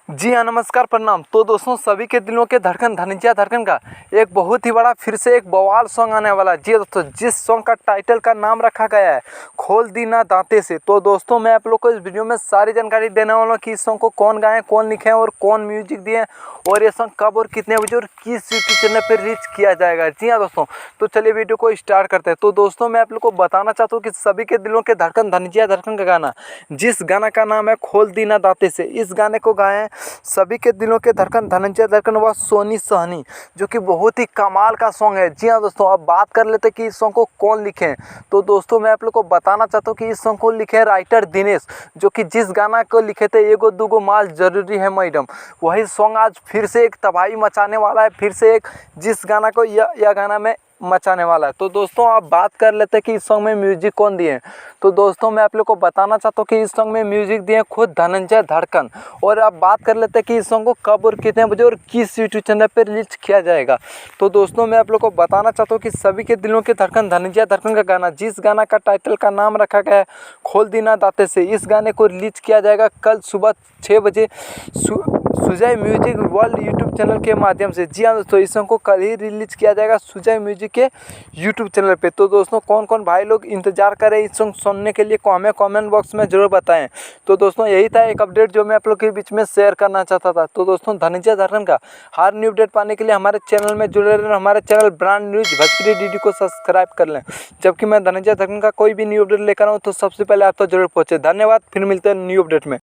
जी हाँ, नमस्कार, प्रणाम। तो दोस्तों, सभी के दिलों के धड़कन धनंजय धड़कन का एक बहुत ही बड़ा फिर से एक बवाल सॉन्ग आने वाला है। जी दोस्तों, जिस सॉन्ग का टाइटल का नाम रखा गया है खोल दी ना दांते से। तो दोस्तों, मैं आप लोग को इस वीडियो में सारी जानकारी देने वाला हूँ कि इस सॉन्ग को कौन गाए, कौन लिखे और कौन म्यूजिक दिए और ये सॉन्ग कब और कितने बजे और किस यूट्यूब चैनल पर रीच किया जाएगा। जी हाँ दोस्तों, तो चलिए वीडियो को स्टार्ट करते हैं। तो दोस्तों, मैं आप लोग को बताना चाहता हूँ कि सभी के दिलों के धड़कन धनंजय धड़कन का गाना, जिस गाना का नाम है खोल दी ना दांते से, इस गाने को गाए हैं सभी के दिलों के धड़कन धनंजय धड़कन व सोनी सहनी, जो कि बहुत ही कमाल का सॉन्ग है। जी हाँ दोस्तों, अब बात कर लेते हैं कि इस सॉन्ग को कौन लिखे हैं। तो दोस्तों, मैं आप लोग को बताना चाहता हूँ कि इस सॉन्ग को लिखे हैं राइटर दिनेश, जो कि जिस गाना को लिखे थे एगो दूगो माल जरूरी है मैडम, वही सॉन्ग आज फिर से एक तबाही मचाने वाला है। फिर से एक जिस गाना को यह गाना में मचाने वाला है। तो दोस्तों, आप बात कर लेते हैं कि इस सॉन्ग में म्यूजिक कौन दिए हैं। तो दोस्तों, मैं आप लोग को बताना चाहता हूँ कि इस सॉन्ग में म्यूजिक दिए हैं खुद धनंजय धड़कन। और अब बात कर लेते हैं कि इस सॉन्ग को कब और कितने बजे और किस यूट्यूब चैनल पर रिलीज किया जाएगा। तो दोस्तों, मैं आप लोग को बताना चाहता हूँ कि सभी के दिलों के धड़कन धनंजय धड़कन का गाना, जिस गाना का टाइटल का नाम रखा गया है खोल दी ना दांते से, इस गाने को रिलीज किया जाएगा कल सुबह 6 बजे Sujay music world YouTube channel के माध्यम से। जी हाँ दोस्तों, इस सॉन्ग को कल ही रिलीज किया जाएगा सुजय म्यूजिक के यूट्यूब चैनल पे। तो दोस्तों, कौन कौन भाई लोग इंतजार करें इस सॉन्ग सुनने के लिए, हमें कमेंट बॉक्स में जरूर बताएं। तो दोस्तों, यही था एक अपडेट जो मैं आप लोग के बीच में शेयर करना चाहता था। तो दोस्तों, धनंजय धड़कन का हर न्यू अपडेट पाने के लिए हमारे चैनल में जुड़े रहें। हमारे channel brand news Bhojpuri DD को सब्सक्राइब कर लें। जबकि मैं धनंजय धड़कन का कोई भी न्यू अपडेट लेकर आऊँ तो सबसे पहले आप तक जरूर पहुँचे। धन्यवाद, फिर मिलते हैं न्यू अपडेट में।